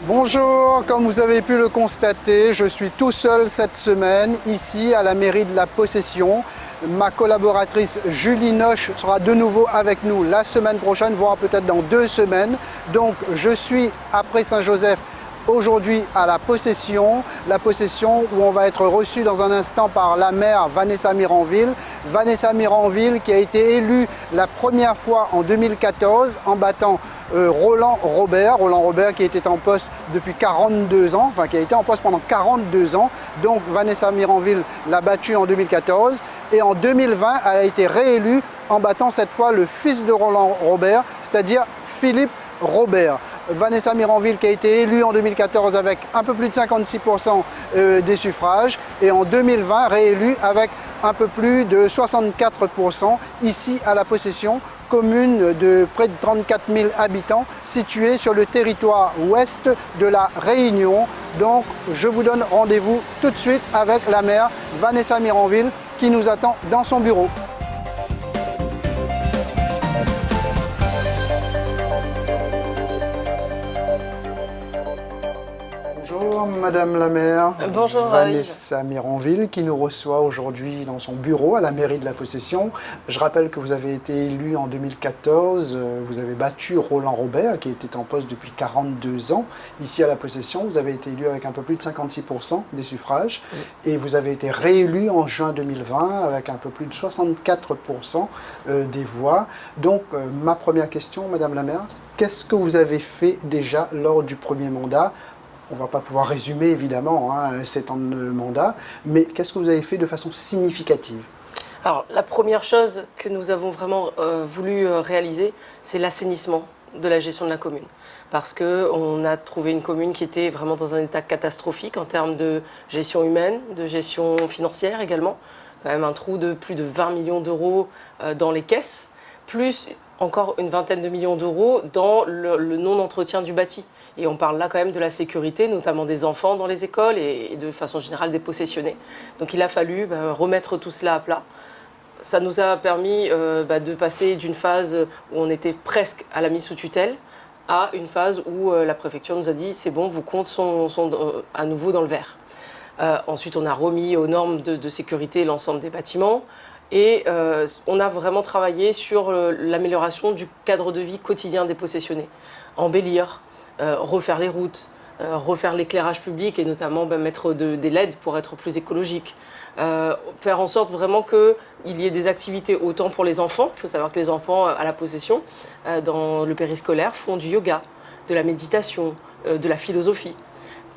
Bonjour, comme vous avez pu le constater, je suis tout seul cette semaine ici à la mairie de la Possession. Ma collaboratrice Julie Noche sera de nouveau avec nous la semaine prochaine, voire peut-être dans 2 semaines. Donc je suis après Saint-Joseph aujourd'hui à la Possession où on va être reçu dans un instant par la maire Vanessa Miranville. Vanessa Miranville qui a été élue la première fois en 2014 en battant Roland Robert qui était en poste depuis 42 ans, enfin qui a été en poste pendant 42 ans. Donc Vanessa Miranville l'a battue en 2014 et en 2020 elle a été réélue en battant cette fois le fils de Roland Robert, c'est-à-dire Philippe Robert. Vanessa Miranville qui a été élue en 2014 avec un peu plus de 56% des suffrages et en 2020 réélue avec un peu plus de 64% ici à la Possession, commune de près de 34 000 habitants située sur le territoire ouest de la Réunion. Donc je vous donne rendez-vous tout de suite avec la maire Vanessa Miranville qui nous attend dans son bureau. Bonjour Madame la maire. Bonjour Vanessa Miranville qui nous reçoit aujourd'hui dans son bureau à la mairie de la Possession. Je rappelle que vous avez été élue en 2014, vous avez battu Roland Robert qui était en poste depuis 42 ans. Ici à la Possession, vous avez été élu avec un peu plus de 56% des suffrages et vous avez été réélu en juin 2020 avec un peu plus de 64% des voix. Donc ma première question Madame la maire, qu'est-ce que vous avez fait déjà lors du premier mandat ? On ne va pas pouvoir résumer évidemment 7 ans de mandat, mais qu'est-ce que vous avez fait de façon significative? Alors, la première chose que nous avons vraiment voulu réaliser, c'est l'assainissement de la gestion de la commune. Parce qu'on a trouvé une commune qui était vraiment dans un état catastrophique en termes de gestion humaine, de gestion financière également. Quand même un trou de plus de 20 millions d'euros dans les caisses, plus encore une vingtaine de millions d'euros dans le non-entretien du bâti. Et on parle là quand même de la sécurité, notamment des enfants dans les écoles et de façon générale des possessionnés. Donc il a fallu remettre tout cela à plat. Ça nous a permis de passer d'une phase où on était presque à la mise sous tutelle à une phase où la préfecture nous a dit c'est bon, vos comptes sont à nouveau dans le vert. Ensuite on a remis aux normes de sécurité l'ensemble des bâtiments. Et on a vraiment travaillé sur l'amélioration du cadre de vie quotidien des possessionnés. Embellir, refaire les routes, refaire l'éclairage public et notamment mettre des LED pour être plus écologique. Faire en sorte vraiment qu'il y ait des activités autant pour les enfants. Il faut savoir que les enfants à la Possession, dans le périscolaire, font du yoga, de la méditation, de la philosophie.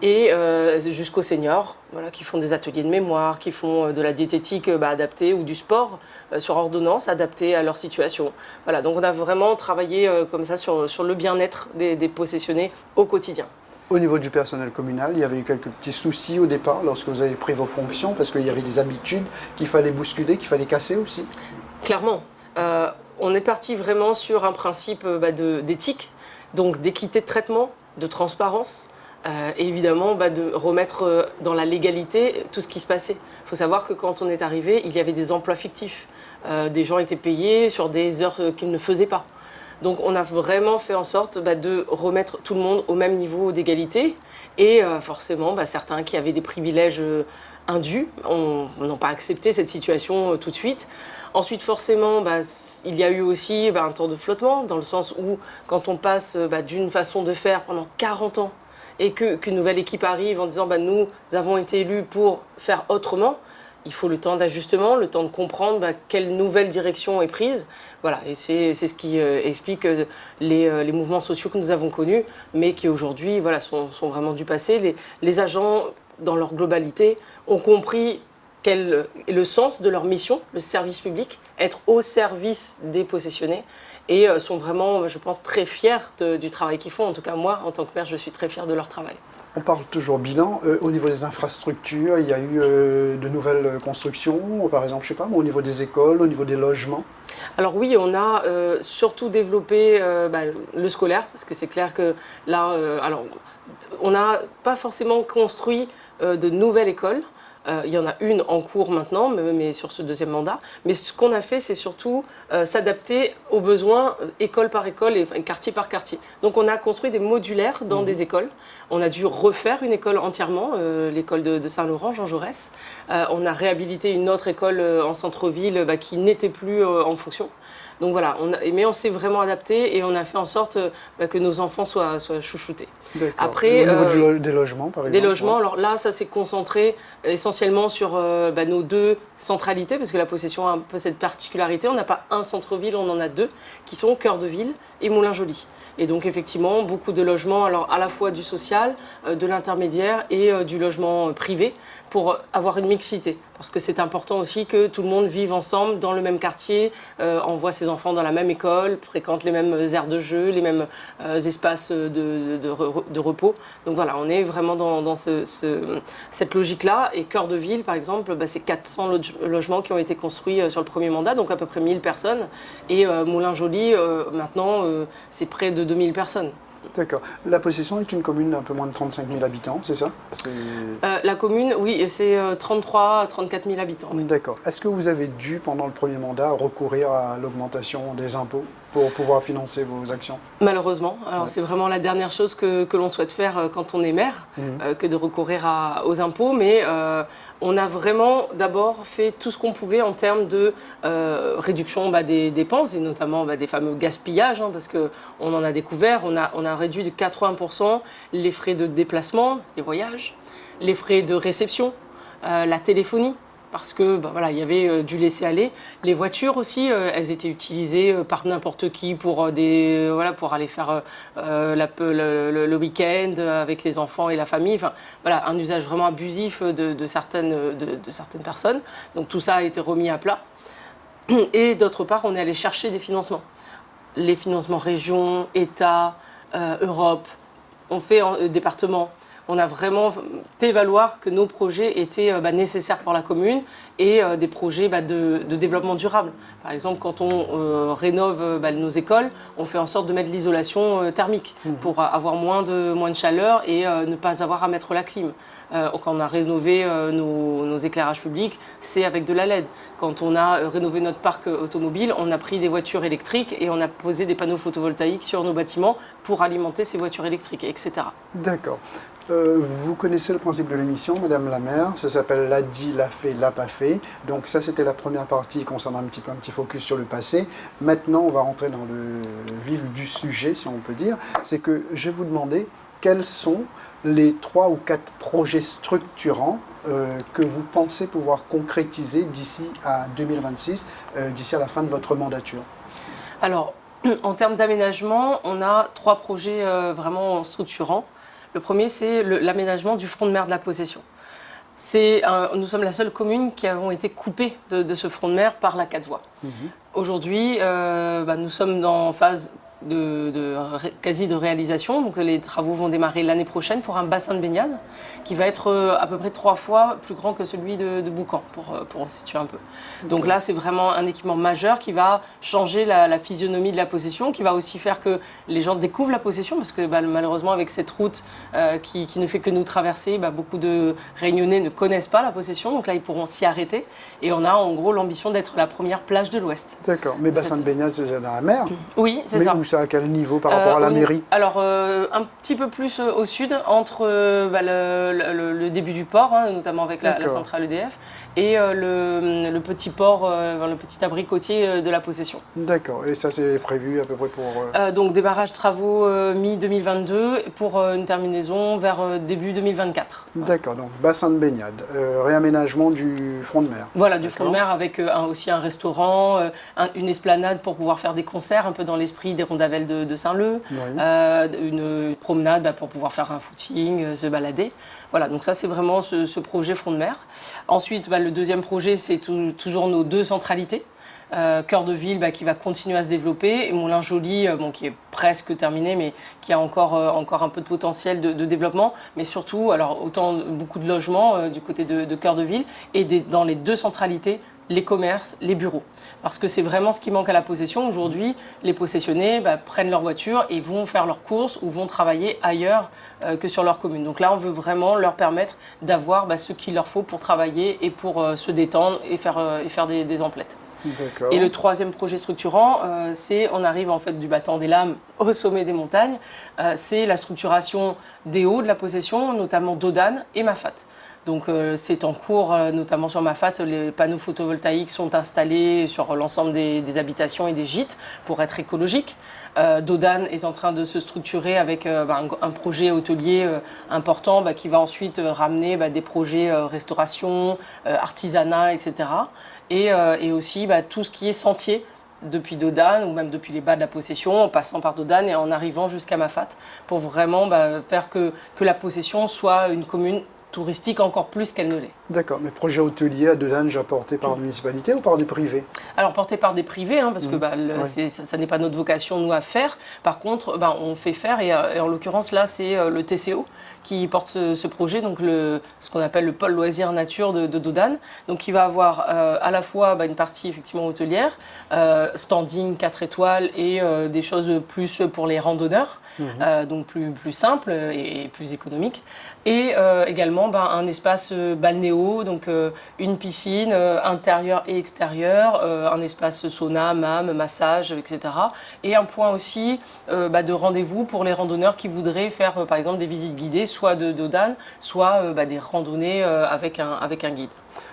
Et jusqu'aux seniors qui font des ateliers de mémoire, qui font de la diététique adaptée ou du sport sur ordonnance adapté à leur situation. Voilà, donc on a vraiment travaillé comme ça sur le bien-être des possessionnés au quotidien. Au niveau du personnel communal, il y avait eu quelques petits soucis au départ lorsque vous avez pris vos fonctions parce qu'il y avait des habitudes qu'il fallait bousculer, qu'il fallait casser aussi. Clairement, on est parti vraiment sur un principe d'éthique, donc d'équité de traitement, de transparence. Et évidemment de remettre dans la légalité tout ce qui se passait. Il faut savoir que quand on est arrivé, il y avait des emplois fictifs. Des gens étaient payés sur des heures qu'ils ne faisaient pas. Donc on a vraiment fait en sorte de remettre tout le monde au même niveau d'égalité. Et forcément, certains qui avaient des privilèges indus n'ont pas accepté cette situation tout de suite. Ensuite, forcément, il y a eu aussi un temps de flottement, dans le sens où quand on passe d'une façon de faire pendant 40 ans, et qu'une nouvelle équipe arrive en disant nous avons été élus pour faire autrement, il faut le temps d'ajustement, le temps de comprendre quelle nouvelle direction est prise. Voilà, et c'est ce qui explique les mouvements sociaux que nous avons connus, mais qui aujourd'hui sont vraiment du passé. Les agents, dans leur globalité, ont compris quel est le sens de leur mission, le service public, être au service des possessionnés et sont vraiment, je pense, très fiers du travail qu'ils font. En tout cas, moi, en tant que maire, je suis très fière de leur travail. On parle toujours bilan. Au niveau des infrastructures, il y a eu de nouvelles constructions, par exemple, je sais pas, au niveau des écoles, au niveau des logements. Alors oui, on a surtout développé le scolaire, parce que c'est clair que là, on n'a pas forcément construit de nouvelles écoles. Il y en a une en cours maintenant, mais sur ce deuxième mandat. Mais ce qu'on a fait, c'est surtout s'adapter aux besoins école par école et quartier par quartier. Donc on a construit des modulaires dans des écoles. On a dû refaire une école entièrement, l'école de Saint-Laurent, Jean Jaurès. On a réhabilité une autre école en centre-ville qui n'était plus en fonction. Donc voilà, mais on s'est vraiment adapté et on a fait en sorte que nos enfants soient chouchoutés. Après, au niveau des logements, par exemple. Des logements, alors là, ça s'est concentré essentiellement sur nos deux centralités, parce que la possession a un peu cette particularité. On n'a pas un centre-ville, on en a deux, qui sont Cœur de Ville et Moulins-Joly. Et donc effectivement, beaucoup de logements, alors à la fois du social, de l'intermédiaire et du logement privé, pour avoir une mixité. Parce que c'est important aussi que tout le monde vive ensemble dans le même quartier, envoie ses enfants dans la même école, fréquente les mêmes aires de jeu, les mêmes espaces de repos. Donc voilà, on est vraiment dans cette logique-là. Et Cœur de Ville, par exemple, c'est 400 logements qui ont été construits sur le premier mandat, donc à peu près 1000 personnes. Et Moulins-Joly, maintenant, c'est près de 2000 personnes. D'accord. La Possession est une commune d'un peu moins de 35 000 habitants, c'est ça? La commune, oui, c'est 33 à 34 000 habitants. Oui. D'accord. Est-ce que vous avez dû, pendant le premier mandat, recourir à l'augmentation des impôts pour pouvoir financer vos actions? Malheureusement. Alors c'est vraiment la dernière chose que l'on souhaite faire quand on est maire, que de recourir aux impôts. Mais on a vraiment d'abord fait tout ce qu'on pouvait en termes de réduction des dépenses, et notamment des fameux gaspillages, parce qu'on en a découvert. On a réduit de 80% les frais de déplacement, les voyages, les frais de réception, la téléphonie. Parce que il y avait du laisser-aller. Les voitures aussi, elles étaient utilisées par n'importe qui pour aller faire le week-end avec les enfants et la famille. Enfin, voilà, un usage vraiment abusif de certaines personnes. Donc tout ça a été remis à plat. Et d'autre part, on est allé chercher des financements. Les financements région, État, Europe, on fait département. On a vraiment fait valoir que nos projets étaient nécessaires pour la commune et des projets de développement durable. Par exemple, quand on rénove nos écoles, on fait en sorte de mettre l'isolation thermique pour avoir moins de chaleur et ne pas avoir à mettre la clim. Quand on a rénové nos éclairages publics, c'est avec de la LED. Quand on a rénové notre parc automobile, on a pris des voitures électriques et on a posé des panneaux photovoltaïques sur nos bâtiments pour alimenter ces voitures électriques, etc. D'accord. Vous connaissez le principe de l'émission, Madame la maire, ça s'appelle l'a dit, l'a fait, l'a pas fait. Donc ça, c'était la première partie concernant un petit focus sur le passé. Maintenant, on va rentrer dans le vif du sujet, si on peut dire. C'est que je vais vous demander quels sont les 3 ou 4 projets structurants que vous pensez pouvoir concrétiser d'ici à 2026, d'ici à la fin de votre mandature. Alors, en termes d'aménagement, on a 3 projets vraiment structurants. Le premier, c'est l'aménagement du front de mer de la Possession. Nous sommes la seule commune qui avons été coupés de ce front de mer par la 4 voies. Aujourd'hui, nous sommes en phase quasi de réalisation. Donc les travaux vont démarrer l'année prochaine pour un bassin de baignade qui va être à peu près 3 fois plus grand que celui de Boucan, pour situer un peu. Donc là, c'est vraiment un équipement majeur qui va changer la physionomie de la Possession, qui va aussi faire que les gens découvrent la Possession, parce que malheureusement, avec cette route qui ne fait que nous traverser, beaucoup de Réunionnais ne connaissent pas la Possession, donc là, ils pourront s'y arrêter. Et on a en gros l'ambition d'être la première plage de l'Ouest. D'accord, mais bassin de baignade, c'est dans la mer? Oui, c'est ça. Mais où ça, à quel niveau par rapport à la mairie? Alors, un petit peu plus au sud, entre le début du port, notamment avec la centrale EDF, et le petit port, le petit abri côtier de la Possession. D'accord, et ça c'est prévu à peu près pour... Donc démarrage travaux mi-2022 pour une terminaison vers début 2024. D'accord, donc bassin de baignade, réaménagement du front de mer. Voilà, du front de mer avec aussi un restaurant, une esplanade pour pouvoir faire des concerts, un peu dans l'esprit des rondes d'Avel de Saint-Leu, une promenade pour pouvoir faire un footing, se balader. Voilà, donc ça c'est vraiment ce projet front de mer. Ensuite, le deuxième projet, c'est toujours nos 2 centralités. Cœur de ville qui va continuer à se développer, et Moulins-Joly qui est presque terminé mais qui a encore un peu de potentiel de développement, mais surtout alors autant beaucoup de logements du côté de Cœur de ville et dans les 2 centralités, les commerces, les bureaux. Parce que c'est vraiment ce qui manque à la possession. Aujourd'hui, les possessionnés prennent leur voiture et vont faire leurs courses ou vont travailler ailleurs que sur leur commune. Donc là, on veut vraiment leur permettre d'avoir ce qu'il leur faut pour travailler et pour se détendre et faire des emplettes. Et le troisième projet structurant, on arrive en fait du battant des lames au sommet des montagnes, c'est la structuration des hauts de la possession, notamment Dodane et Mafat. Donc c'est en cours, notamment sur Mafat, les panneaux photovoltaïques sont installés sur l'ensemble des habitations et des gîtes pour être écologiques. Dodane est en train de se structurer avec un projet hôtelier important qui va ensuite ramener des projets restauration, artisanat, etc. Et aussi tout ce qui est sentier depuis Dodane ou même depuis les bas de la possession, en passant par Dodane et en arrivant jusqu'à Mafat, pour vraiment faire que la possession soit une commune touristique encore plus qu'elle ne l'est. D'accord, mais projet hôtelier à Dodane déjà porté par la municipalité ou par des privés? Alors porté par des privés, parce que ça n'est pas notre vocation nous à faire. Par contre, on fait faire et en l'occurrence là c'est le TCO qui porte ce projet, donc ce qu'on appelle le pôle loisirs nature de Dodane, donc qui va avoir à la fois une partie effectivement hôtelière, standing 4 étoiles et des choses plus pour les randonneurs. Donc plus simple et plus économique. Et également un espace balnéo, donc une piscine intérieure et extérieure, un espace sauna, hammam, massage, etc. Et un point aussi de rendez-vous pour les randonneurs qui voudraient faire par exemple des visites guidées, soit de Dodane, soit des randonnées avec un guide.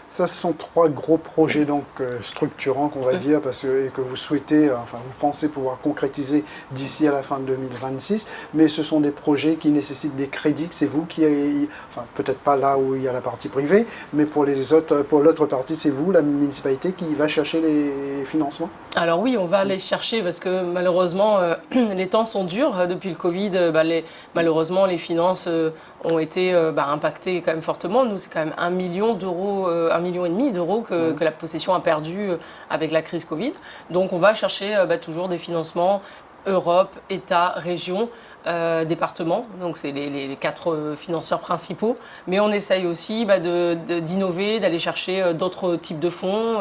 Ça, ce sont 3 gros projets donc structurants qu'on va dire, et que vous souhaitez, vous pensez pouvoir concrétiser d'ici à la fin de 2026, mais ce sont des projets qui nécessitent des crédits, c'est vous qui avez, peut-être pas là où il y a la partie privée, mais pour l'autre partie, c'est vous, la municipalité, qui va chercher les financements? Alors oui, on va aller chercher parce que malheureusement, les temps sont durs. Depuis le Covid, malheureusement, les finances ont été impactées quand même fortement. Nous, c'est quand même 1 million d'euros, 1,5 million d'euros que la possession a perdu avec la crise Covid. Donc on va chercher toujours des financements Europe, État, région, département. Donc c'est les 4 financeurs principaux. Mais on essaye aussi d'innover, d'aller chercher d'autres types de fonds,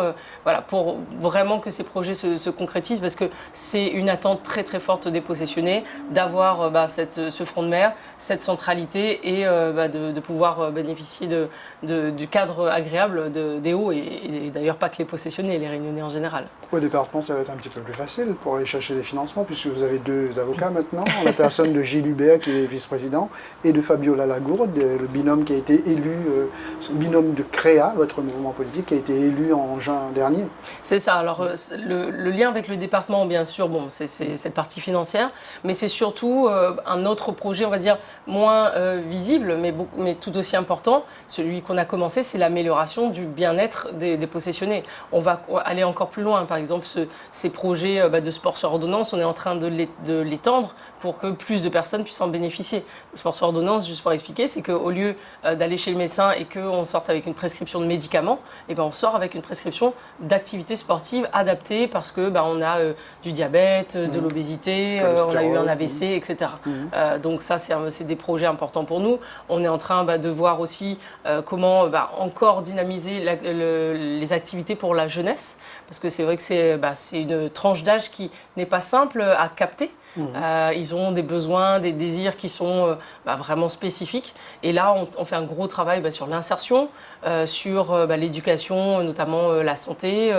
pour vraiment que ces projets se concrétisent, parce que c'est une attente très très forte des possessionnés d'avoir ce front de mer, cette centralité et de pouvoir bénéficier du cadre agréable des hauts et d'ailleurs pas que les possessionnés, les Réunionnais en général. Au département, ça va être un petit peu plus facile pour aller chercher des financements, puisque vous avez 2 avocats maintenant, la personne de Gilles Hubert qui est vice-président et de Fabiola Lagourde, le binôme qui a été élu, binôme de CREA, votre mouvement politique, qui a été élu en juin dernier. C'est ça. Alors le lien avec le département, bien sûr, c'est cette partie financière, mais c'est surtout un autre projet, on va dire, moins visible, mais tout aussi important. Celui qu'on a commencé, c'est l'amélioration du bien-être des possessionnés. On va aller encore plus loin. Par exemple, ces projets de sport sur ordonnance, on est en train de l'étendre pour que plus de personnes puissent en bénéficier. Le sport sur ordonnance, juste pour expliquer, c'est qu'au lieu d'aller chez le médecin et qu'on sorte avec une prescription de médicaments, on sort avec une prescription d'activités sportives adaptées parce que on a du diabète, de l'obésité, on a eu un AVC, etc. Donc ça, c'est des projets importants pour nous. On est en train de voir aussi comment encore dynamiser les activités pour la jeunesse, parce que c'est vrai que c'est une tranche d'âge qui n'est pas simple à capter. Ils ont des besoins, des désirs qui sont vraiment spécifiques. Et là, on fait un gros travail sur l'insertion, sur l'éducation, notamment la santé,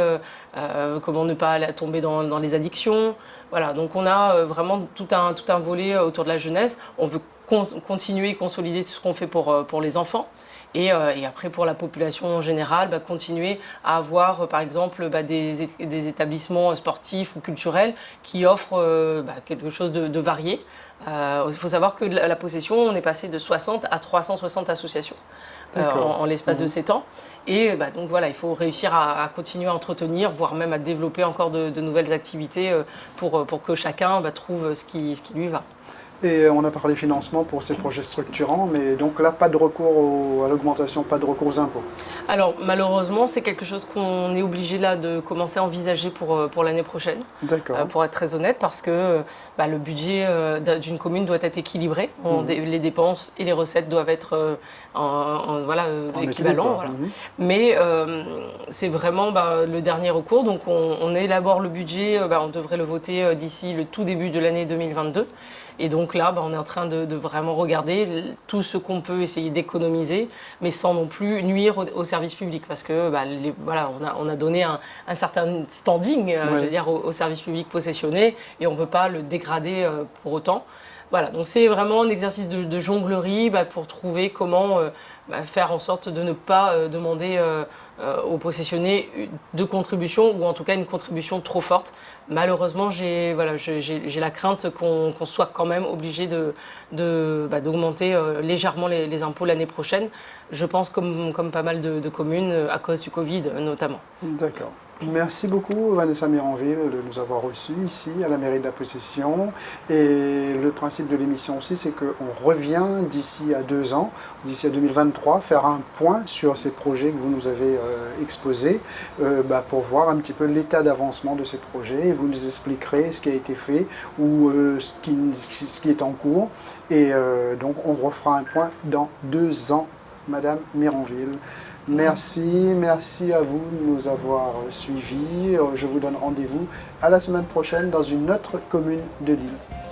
comment ne pas tomber dans les addictions. Voilà, donc on a vraiment tout un volet autour de la jeunesse. On veut continuer et consolider tout ce qu'on fait pour les enfants. Et après, pour la population en général, continuer à avoir, par exemple, des établissements sportifs ou culturels qui offrent quelque chose de varié. Il faut savoir que la possession, on est passé de 60 à 360 associations en l'espace de 7 ans. Et donc voilà, il faut réussir à continuer à entretenir, voire même à développer encore de nouvelles activités pour que chacun trouve ce qui lui va. Et on a parlé financement pour ces projets structurants, mais donc là, pas de recours à l'augmentation, pas de recours aux impôts. Alors malheureusement, c'est quelque chose qu'on est obligé là de commencer à envisager pour l'année prochaine. D'accord. Pour être très honnête, parce que le budget d'une commune doit être équilibré. Les dépenses et les recettes doivent être équivalents. Voilà. Mais c'est vraiment le dernier recours. Donc on élabore le budget, on devrait le voter d'ici le tout début de l'année 2022. Et donc là, on est en train de vraiment regarder tout ce qu'on peut essayer d'économiser, mais sans non plus nuire au service public. Parce que on a donné un certain standing je veux dire, au service public possessionné et on ne veut pas le dégrader pour autant. Voilà, donc c'est vraiment un exercice de jonglerie pour trouver comment faire en sorte de ne pas demander aux possessionnés de contribution ou en tout cas une contribution trop forte. Malheureusement, j'ai la crainte qu'on soit quand même obligé d'augmenter légèrement les impôts l'année prochaine. Je pense comme pas mal de communes à cause du Covid notamment. D'accord. Merci beaucoup Vanessa Miranville de nous avoir reçus ici à la mairie de la Possession. Et le principe de l'émission aussi, c'est qu'on revient d'ici à 2 ans, d'ici à 2023, faire un point sur ces projets que vous nous avez exposés pour voir un petit peu l'état d'avancement de ces projets. Et vous nous expliquerez ce qui a été fait ou ce qui est en cours. Et donc on refera un point dans 2 ans, Madame Miranville. Merci à vous de nous avoir suivis. Je vous donne rendez-vous à la semaine prochaine dans une autre commune de l'île.